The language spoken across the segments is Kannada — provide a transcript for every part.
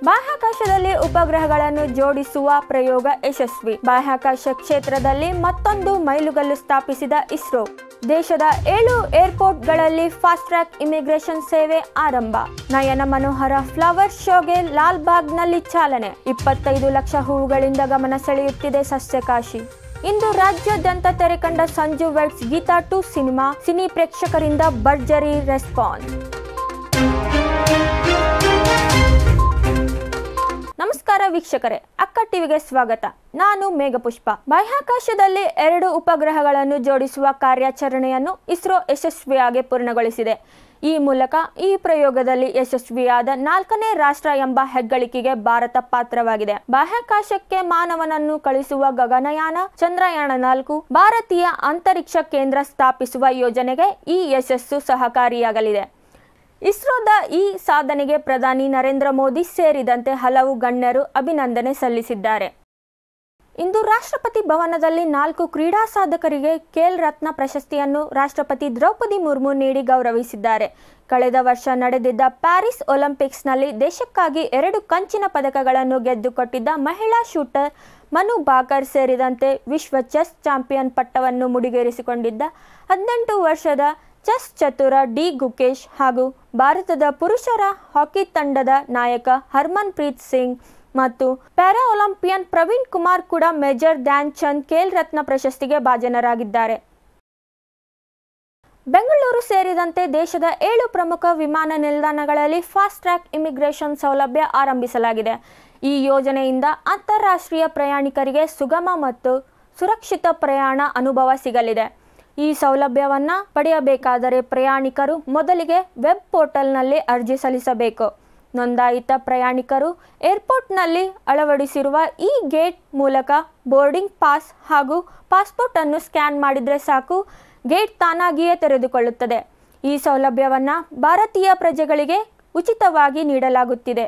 ಬಾಹ್ಯಾಕಾಶದಲ್ಲಿ ಉಪಗ್ರಹಗಳನ್ನು ಜೋಡಿಸುವ ಪ್ರಯೋಗ ಯಶಸ್ವಿ. ಬಾಹ್ಯಾಕಾಶ ಕ್ಷೇತ್ರದಲ್ಲಿ ಮತ್ತೊಂದು ಮೈಲುಗಲ್ಲು ಸ್ಥಾಪಿಸಿದ ಇಸ್ರೋ. ದೇಶದ 7 ಏರ್ಪೋರ್ಟ್ಗಳಲ್ಲಿ ಫಾಸ್ಟ್ ಟ್ರ್ಯಾಕ್ ಇಮಿಗ್ರೇಷನ್ ಸೇವೆ ಆರಂಭ. ನಯನ ಮನೋಹರ ಫ್ಲವರ್ ಶೋಗೆ ಲಾಲ್ಬಾಗ್ನಲ್ಲಿ ಚಾಲನೆ. 25 ಲಕ್ಷ ಹೂವುಗಳಿಂದ ಗಮನ ಸೆಳೆಯುತ್ತಿದೆ ಸಸ್ಯಕಾಶಿ. ಇಂದು ರಾಜ್ಯಾದ್ಯಂತ ತೆರೆ ಕಂಡ Sanju weds Geetha 2 cinema. Cine ಪ್ರೇಕ್ಷಕರಿಂದ ಭರ್ಜರಿ ರೆಸ್ಪಾನ್ಸ್. ನಮಸ್ಕಾರ ವೀಕ್ಷಕರೇ, ಅಕ್ಕ ಟಿವಿಗೆ ಸ್ವಾಗತ. ನಾನು ಮೇಘಪುಷ್ಪ. ಬಾಹ್ಯಾಕಾಶದಲ್ಲಿ 2 ಉಪಗ್ರಹಗಳನ್ನು ಜೋಡಿಸುವ ಕಾರ್ಯಾಚರಣೆಯನ್ನು ಇಸ್ರೋ ಯಶಸ್ವಿಯಾಗಿ ಪೂರ್ಣಗೊಳಿಸಿದೆ. ಈ ಮೂಲಕ ಈ ಪ್ರಯೋಗದಲ್ಲಿ ಯಶಸ್ವಿಯಾದ 4ನೇ ರಾಷ್ಟ್ರ ಎಂಬ ಹೆಗ್ಗಳಿಕೆಗೆ ಭಾರತ ಪಾತ್ರವಾಗಿದೆ. ಬಾಹ್ಯಾಕಾಶಕ್ಕೆ ಮಾನವನನ್ನು ಕಳಿಸುವ ಗಗನಯಾನ ಚಂದ್ರಯಾನ 4 ಭಾರತೀಯ ಅಂತರಿಕ್ಷ ಕೇಂದ್ರ ಸ್ಥಾಪಿಸುವ ಯೋಜನೆಗೆ ಈ ಯಶಸ್ಸು ಸಹಕಾರಿಯಾಗಲಿದೆ. ಇಸ್ರೋದ ಈ ಸಾಧನೆಗೆ ಪ್ರಧಾನಿ ನರೇಂದ್ರ ಮೋದಿ ಸೇರಿದಂತೆ ಹಲವು ಗಣ್ಯರು ಅಭಿನಂದನೆ ಸಲ್ಲಿಸಿದ್ದಾರೆ. ಇಂದು ರಾಷ್ಟ್ರಪತಿ ಭವನದಲ್ಲಿ 4 ಕ್ರೀಡಾ ಸಾಧಕರಿಗೆ ಖೇಲ್ ರತ್ನ ಪ್ರಶಸ್ತಿಯನ್ನು ರಾಷ್ಟ್ರಪತಿ ದ್ರೌಪದಿ ಮುರ್ಮು ನೀಡಿ ಗೌರವಿಸಿದ್ದಾರೆ. ಕಳೆದ ವರ್ಷ ನಡೆದಿದ್ದ ಪ್ಯಾರಿಸ್ ಒಲಿಂಪಿಕ್ಸ್ನಲ್ಲಿ ದೇಶಕ್ಕಾಗಿ 2 ಕಂಚಿನ ಪದಕಗಳನ್ನು ಗೆದ್ದುಕೊಟ್ಟಿದ್ದ ಮಹಿಳಾ ಶೂಟರ್ ಮನು ಭಾಕರ್ ಸೇರಿದಂತೆ ವಿಶ್ವ ಚೆಸ್ ಚಾಂಪಿಯನ್ ಪಟ್ಟವನ್ನು ಮುಡಿಗೇರಿಸಿಕೊಂಡಿದ್ದ 18 ವರ್ಷದ ಚೆಸ್ ಚತುರ ಡಿ ಗುಕೇಶ್ ಹಾಗೂ ಭಾರತದ ಪುರುಷರ ಹಾಕಿ ತಂಡದ ನಾಯಕ ಹರ್ಮನ್ ಪ್ರೀತ್ ಸಿಂಗ್ ಮತ್ತು ಪ್ಯಾರಾ ಒಲಿಂಪಿಯನ್ ಪ್ರವೀಣ್ ಕುಮಾರ್ ಕೂಡ ಮೇಜರ್ ಧ್ಯಾನ್ ಚಂದ್ ಖೇಲ್ ರತ್ನ ಪ್ರಶಸ್ತಿಗೆ ಭಾಜನರಾಗಿದ್ದಾರೆ. ಬೆಂಗಳೂರು ಸೇರಿದಂತೆ ದೇಶದ 7 ಪ್ರಮುಖ ವಿಮಾನ ನಿಲ್ದಾಣಗಳಲ್ಲಿ ಫಾಸ್ಟ್ ಟ್ರ್ಯಾಕ್ ಇಮಿಗ್ರೇಷನ್ ಸೌಲಭ್ಯ ಆರಂಭಿಸಲಾಗಿದೆ. ಈ ಯೋಜನೆಯಿಂದ ಅಂತಾರಾಷ್ಟ್ರೀಯ ಪ್ರಯಾಣಿಕರಿಗೆ ಸುಗಮ ಮತ್ತು ಸುರಕ್ಷಿತ ಪ್ರಯಾಣ ಅನುಭವ ಸಿಗಲಿದೆ. ಈ ಸೌಲಭ್ಯವನ್ನು ಪಡೆಯಬೇಕಾದರೆ ಪ್ರಯಾಣಿಕರು ಮೊದಲಿಗೆ ವೆಬ್ ಪೋರ್ಟಲ್ನಲ್ಲಿ ಅರ್ಜಿ ಸಲ್ಲಿಸಬೇಕು. ನೋಂದಾಯಿತ ಪ್ರಯಾಣಿಕರು ಏರ್ಪೋರ್ಟ್ನಲ್ಲಿ ಅಳವಡಿಸಿರುವ ಈ ಗೇಟ್ ಮೂಲಕ ಬೋರ್ಡಿಂಗ್ ಪಾಸ್ ಹಾಗೂ ಪಾಸ್ಪೋರ್ಟ್ ಅನ್ನು ಸ್ಕ್ಯಾನ್ ಮಾಡಿದರೆ ಸಾಕು, ಗೇಟ್ ತಾನಾಗಿಯೇ ತೆರೆದುಕೊಳ್ಳುತ್ತದೆ. ಈ ಸೌಲಭ್ಯವನ್ನು ಭಾರತೀಯ ಪ್ರಜೆಗಳಿಗೆ ಉಚಿತವಾಗಿ ನೀಡಲಾಗುತ್ತಿದೆ.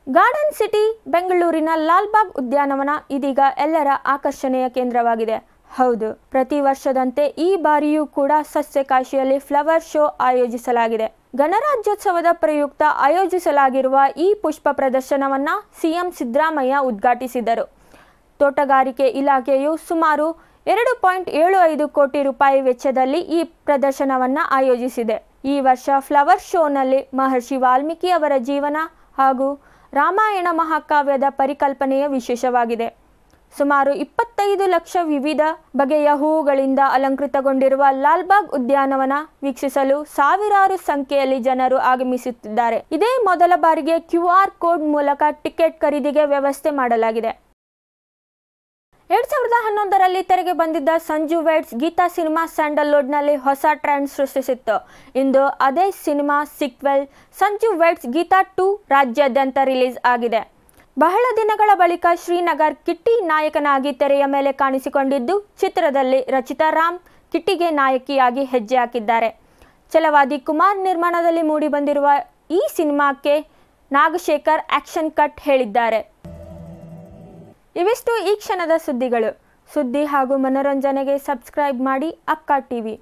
ಗಾರ್ಡನ್ ಸಿಟಿ ಬೆಂಗಳೂರಿನ ಲಾಲ್ಬಾಗ್ ಉದ್ಯಾನವನ ಇದೀಗ ಎಲ್ಲರ ಆಕರ್ಷಣೆಯ ಕೇಂದ್ರವಾಗಿದೆ. ಹೌದು, ಪ್ರತಿ ವರ್ಷದಂತೆ ಈ ಬಾರಿಯೂ ಕೂಡ ಸಸ್ಯಕಾಶಿಯಲ್ಲಿ ಫ್ಲವರ್ ಶೋ ಆಯೋಜಿಸಲಾಗಿದೆ. ಗಣರಾಜ್ಯೋತ್ಸವದ ಪ್ರಯುಕ್ತ ಆಯೋಜಿಸಲಾಗಿರುವ ಈ ಪುಷ್ಪ ಪ್ರದರ್ಶನವನ್ನು ಸಿಎಂ ಸಿದ್ದರಾಮಯ್ಯ ಉದ್ಘಾಟಿಸಿದರು. ತೋಟಗಾರಿಕೆ ಇಲಾಖೆಯು ಸುಮಾರು 2.75 ಕೋಟಿ ರೂಪಾಯಿ ವೆಚ್ಚದಲ್ಲಿ ಈ ಪ್ರದರ್ಶನವನ್ನು ಆಯೋಜಿಸಿದೆ. ಈ ವರ್ಷ ಫ್ಲವರ್ ಶೋನಲ್ಲಿ ಮಹರ್ಷಿ ವಾಲ್ಮೀಕಿ ಅವರ ಜೀವನ ಹಾಗೂ ರಾಮಾಯಣ ಮಹಾಕಾವ್ಯದ ಪರಿಕಲ್ಪನೆಯ ವಿಶೇಷವಾಗಿದೆ. ಸುಮಾರು 25 ಲಕ್ಷ ವಿವಿಧ ಬಗೆಯ ಹೂವುಗಳಿಂದ ಅಲಂಕೃತಗೊಂಡಿರುವ ಲಾಲ್ಬಾಗ್ ಉದ್ಯಾನವನ ವೀಕ್ಷಿಸಲು ಸಾವಿರಾರು ಸಂಖ್ಯೆಯಲ್ಲಿ ಜನರು ಆಗಮಿಸುತ್ತಿದ್ದಾರೆ. ಇದೇ ಮೊದಲ ಬಾರಿಗೆ QR ಕೋಡ್ ಮೂಲಕ ಟಿಕೆಟ್ ಖರೀದಿಗೆ ವ್ಯವಸ್ಥೆ ಮಾಡಲಾಗಿದೆ. 2011ರಲ್ಲಿ ತೆರೆಗೆ ಬಂದಿದ್ದ ಸಂಜು ವೆಡ್ಸ್ ಗೀತಾ ಸಿನಿಮಾ ಸ್ಯಾಂಡಲ್ವುಡ್ನಲ್ಲಿ ಹೊಸ ಟ್ರೆಂಡ್ ಸೃಷ್ಟಿಸಿತ್ತು. ಇಂದು ಅದೇ cinema sequel Sanju weds Geetha 2 ರಾಜ್ಯಾದ್ಯಂತ ರಿಲೀಸ್ ಆಗಿದೆ. ಬಹಳ ದಿನಗಳ ಬಳಿಕ ಶ್ರೀನಗರ್ ಕಿಟ್ಟಿ ನಾಯಕನಾಗಿ ತೆರೆಯ ಮೇಲೆ ಕಾಣಿಸಿಕೊಂಡಿದ್ದು, ಚಿತ್ರದಲ್ಲಿ ರಚಿತಾ ರಾಮ್ ಕಿಟ್ಟಿಗೆ ನಾಯಕಿಯಾಗಿ ಹೆಜ್ಜೆ ಹಾಕಿದ್ದಾರೆ. ಛಲವಾದಿ ಕುಮಾರ್ ನಿರ್ಮಾಣದಲ್ಲಿ ಮೂಡಿಬಂದಿರುವ ಈ ಸಿನಿಮಾಕ್ಕೆ ನಾಗಶೇಖರ್ ಆಕ್ಷನ್ ಕಟ್ ಹೇಳಿದ್ದಾರೆ. ಇವಿಷ್ಟು ಈ ಕ್ಷಣದ ಸುದ್ದಿಗಳು. ಸುದ್ದಿ ಹಾಗೂ ಮನೋರಂಜನೆಗೆ ಸಬ್ಸ್ಕ್ರೈಬ್ ಮಾಡಿ ಅಕ್ಕ ಟಿವಿ.